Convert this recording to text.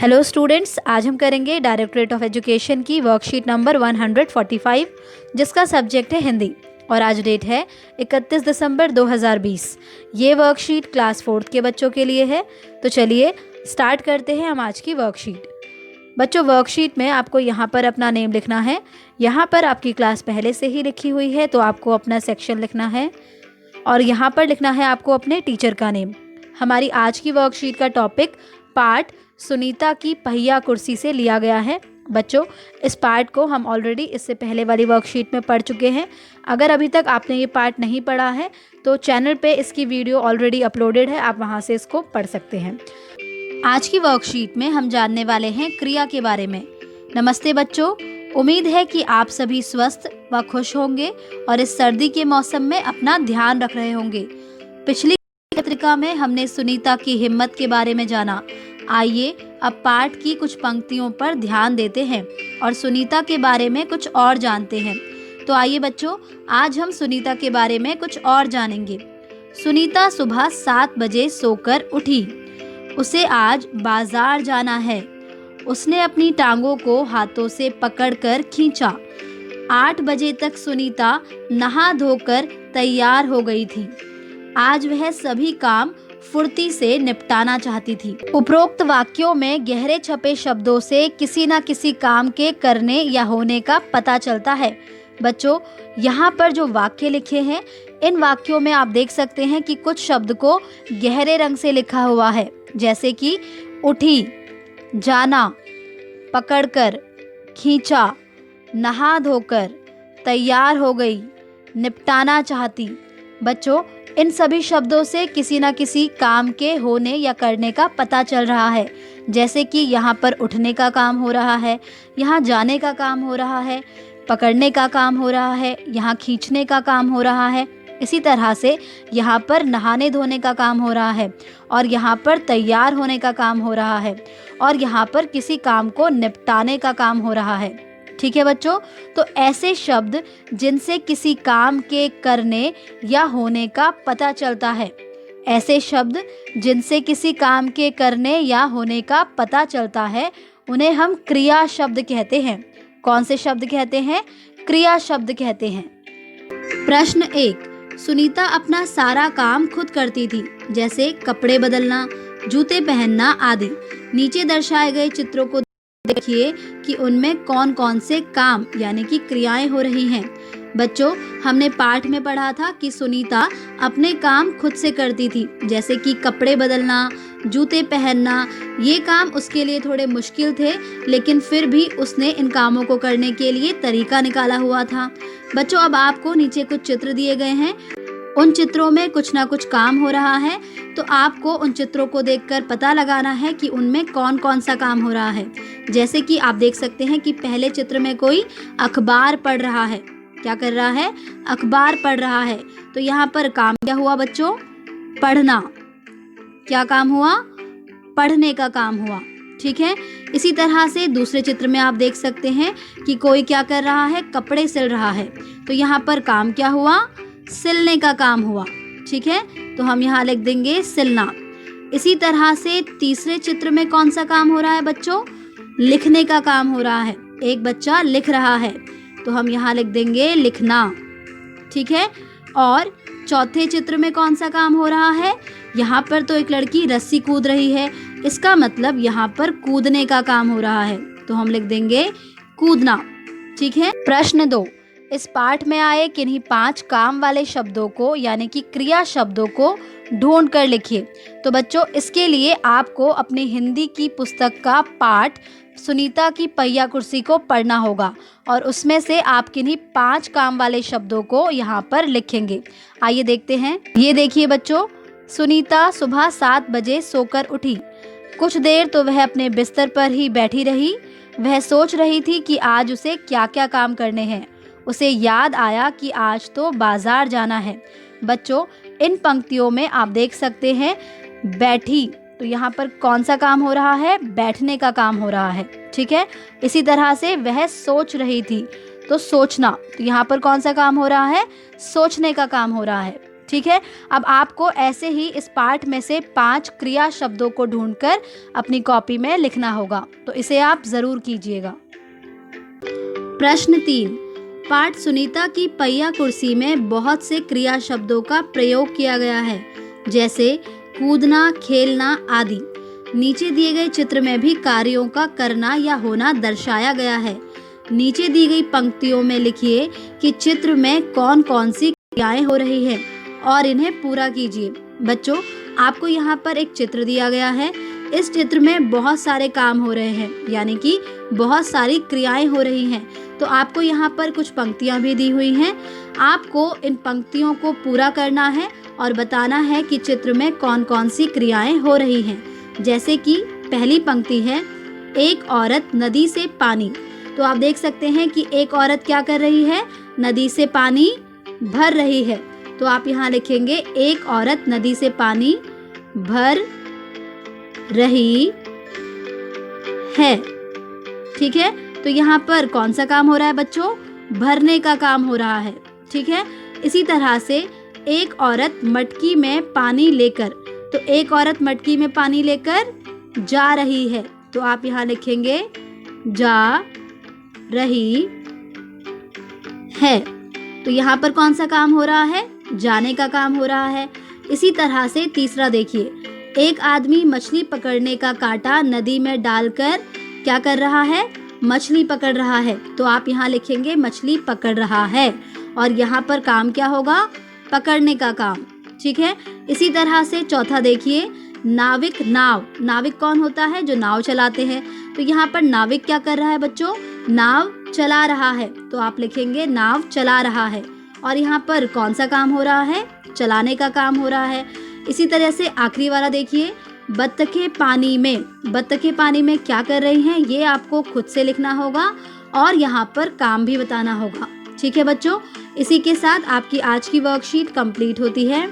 Hello students, आज हम करेंगे डायरेक्टरेट ऑफ एजुकेशन की वर्कशीट नंबर 145 जिसका सब्जेक्ट है हिंदी और आज डेट है 31 दिसंबर 2020। ये वर्कशीट क्लास 4th के बच्चों के लिए है। तो चलिए स्टार्ट करते हैं हम आज की वर्कशीट। बच्चों, वर्कशीट में आपको यहाँ पर अपना नेम लिखना है। यहाँ पर आपकी क्लास पहले से ही लिखी हुई है तो आपको अपना सेक्शन लिखना है और यहाँ पर लिखना है आपको अपने टीचर का नेम। हमारी आज की वर्कशीट का टॉपिक पार्ट सुनीता की पहिया कुर्सी से लिया गया है। बच्चों, इस पार्ट को हम ऑलरेडी इससे पहले वाली वर्कशीट में पढ़ चुके हैं। अगर अभी तक आपने ये पार्ट नहीं पढ़ा है तो चैनल पे इसकी वीडियो ऑलरेडी अपलोडेड है, आप वहाँ से इसको पढ़ सकते हैं। आज की वर्कशीट में हम जानने वाले हैं क्रिया के बारे में। नमस्ते बच्चों, उम्मीद है कि आप सभी स्वस्थ व खुश होंगे और इस सर्दी के मौसम में अपना ध्यान रख रहे होंगे। पिछली पत्रिका में हमने सुनीता की हिम्मत के बारे में जाना। आइए अब पाठ की कुछ पंक्तियों पर ध्यान देते हैं और सुनीता के बारे में कुछ और जानते हैं। तो आइए बच्चों, आज हम सुनीता के बारे में कुछ और जानेंगे। सुनीता सुबह 7 बजे सोकर उठी। उसे आज बाजार जाना है। उसने अपनी टांगों को हाथों से पकड़कर खींचा। 8 बजे तक सुनीता नहा धोकर तैयार हो गई थी। आज वह सभी काम फुर्ती से निपटाना चाहती थी। उपरोक्त वाक्यों में गहरे छपे शब्दों से किसी न किसी काम के करने या होने का पता चलता है। बच्चों, यहाँ पर जो वाक्य लिखे हैं, इन वाक्यों में आप देख सकते हैं कि कुछ शब्द को गहरे रंग से लिखा हुआ है, जैसे कि उठी, जाना, पकड़कर, खींचा, नहा धोकर, तैयार हो गई, निपटाना चाहती। बच्चों, इन सभी शब्दों से किसी न किसी काम के होने या करने का पता चल रहा है, जैसे कि यहाँ पर उठने का काम हो रहा है, यहाँ जाने का काम हो रहा है, पकड़ने का काम हो रहा है, यहाँ खींचने का काम हो रहा है। इसी तरह से यहाँ पर नहाने धोने का काम हो रहा है और यहाँ पर तैयार होने का काम हो रहा है और यहाँ पर किसी काम को निपटाने का काम हो रहा है। ठीक है बच्चों, तो ऐसे शब्द जिनसे किसी काम के करने या होने का पता चलता है, ऐसे शब्द जिनसे किसी काम के करने या होने का पता चलता है, उन्हें हम क्रिया शब्द कहते हैं। कौन से शब्द कहते हैं? क्रिया शब्द कहते हैं। प्रश्न 1, सुनीता अपना सारा काम खुद करती थी, जैसे कपड़े बदलना, जूते पहनना आदि। नीचे दर्शाए गए चित्रों को देखिए कि उनमें कौन कौन से काम यानी कि क्रियाएं हो रही हैं। बच्चों, हमने पाठ में पढ़ा था कि सुनीता अपने काम खुद से करती थी, जैसे कि कपड़े बदलना, जूते पहनना। ये काम उसके लिए थोड़े मुश्किल थे, लेकिन फिर भी उसने इन कामों को करने के लिए तरीका निकाला हुआ था। बच्चों, अब आपको नीचे कुछ चित्र दिए गए हैं। उन चित्रों में कुछ ना कुछ काम हो रहा है, तो आपको उन चित्रों को देखकर पता लगाना है कि उनमें कौन कौन सा काम हो रहा है। जैसे कि आप देख सकते हैं कि पहले चित्र में कोई अखबार पढ़ रहा है। क्या कर रहा है? अखबार पढ़ रहा है। तो यहाँ पर काम क्या हुआ बच्चों? पढ़ना। क्या काम हुआ? पढ़ने का काम हुआ। ठीक है। इसी तरह से दूसरे चित्र में आप देख सकते हैं कि कोई क्या कर रहा है? कपड़े सिल रहा है। तो यहाँ पर काम क्या हुआ? सिलने का काम हुआ। ठीक है, तो हम यहाँ लिख देंगे सिलना। इसी तरह से तीसरे चित्र में कौन सा काम हो रहा है बच्चों? लिखने का काम हो रहा है। एक बच्चा लिख रहा है, तो हम यहाँ लिख देंगे लिखना। ठीक है, और चौथे चित्र में कौन सा काम हो रहा है? यहाँ पर तो एक लड़की रस्सी कूद रही है, इसका मतलब यहाँ पर कूदने का काम हो रहा है, तो हम लिख देंगे कूदना। ठीक है। प्रश्न 2, इस पाठ में आए किन्हीं 5 काम वाले शब्दों को यानी कि क्रिया शब्दों को ढूंढ कर लिखिए। तो बच्चों, इसके लिए आपको अपनी हिंदी की पुस्तक का पाठ सुनीता की पहिया कुर्सी को पढ़ना होगा और उसमें से आप किन्हीं 5 काम वाले शब्दों को यहाँ पर लिखेंगे। आइए देखते हैं। ये देखिए बच्चों, सुनीता सुबह 7 बजे सोकर उठी। कुछ देर तो वह अपने बिस्तर पर ही बैठी रही। वह सोच रही थी कि आज उसे क्या क्या काम करने हैं। उसे याद आया कि आज तो बाजार जाना है। बच्चों, इन पंक्तियों में आप देख सकते हैं बैठी, तो यहाँ पर कौन सा काम हो रहा है? बैठने का काम हो रहा है। ठीक है। इसी तरह से वह सोच रही थी, तो सोचना, तो यहाँ पर कौन सा काम हो रहा है? सोचने का काम हो रहा है। ठीक है। अब आपको ऐसे ही इस पाठ में से 5 क्रिया शब्दों को ढूंढकर अपनी कॉपी में लिखना होगा, तो इसे आप ज़रूर कीजिएगा। प्रश्न 3, पाठ सुनीता की पहिया कुर्सी में बहुत से क्रिया शब्दों का प्रयोग किया गया है, जैसे कूदना, खेलना आदि। नीचे दिए गए चित्र में भी कार्यों का करना या होना दर्शाया गया है। नीचे दी गई पंक्तियों में लिखिए कि चित्र में कौन कौन सी क्रियाएं हो रही हैं और इन्हें पूरा कीजिए। बच्चों, आपको यहाँ पर एक चित्र दिया गया है। इस चित्र में बहुत सारे काम हो रहे हैं, यानी कि बहुत सारी क्रियाएं हो रही हैं। तो आपको यहाँ पर कुछ पंक्तियाँ भी दी हुई हैं। आपको इन पंक्तियों को पूरा करना है और बताना है कि चित्र में कौन कौन सी क्रियाएं हो रही हैं। जैसे कि पहली पंक्ति है, एक औरत नदी से पानी। तो आप देख सकते हैं कि एक औरत क्या कर रही है, नदी से पानी भर रही है। तो आप यहाँ लिखेंगे एक औरत नदी से पानी भर रही है। ठीक है, तो यहाँ पर कौन सा काम हो रहा है बच्चों, भरने का काम हो रहा है। ठीक है, इसी तरह से एक औरत मटकी में पानी लेकर, तो एक औरत मटकी में पानी लेकर जा रही है। तो आप यहाँ लिखेंगे जा रही है। तो यहाँ पर कौन सा काम हो रहा है, जाने का काम हो रहा है। इसी तरह से तीसरा देखिए, एक आदमी मछली पकड़ने का कांटा नदी में डालकर क्या कर रहा है, मछली पकड़ रहा है। तो आप यहाँ लिखेंगे मछली पकड़ रहा है, और यहाँ पर काम क्या होगा, पकड़ने का काम। ठीक है, इसी तरह से चौथा देखिए, नाविक नाव। नाविक कौन होता है, जो नाव चलाते हैं। तो यहाँ पर नाविक क्या कर रहा है बच्चों, नाव चला रहा है। तो आप लिखेंगे नाव चला रहा है, और यहाँ पर कौन सा काम हो रहा है, चलाने का काम हो रहा है। इसी तरह से आखिरी वाला देखिए, बत्तखें पानी में। बत्तखें पानी में क्या कर रही हैं, ये आपको खुद से लिखना होगा और यहाँ पर काम भी बताना होगा। ठीक है बच्चों, इसी के साथ आपकी आज की वर्कशीट कंप्लीट होती है।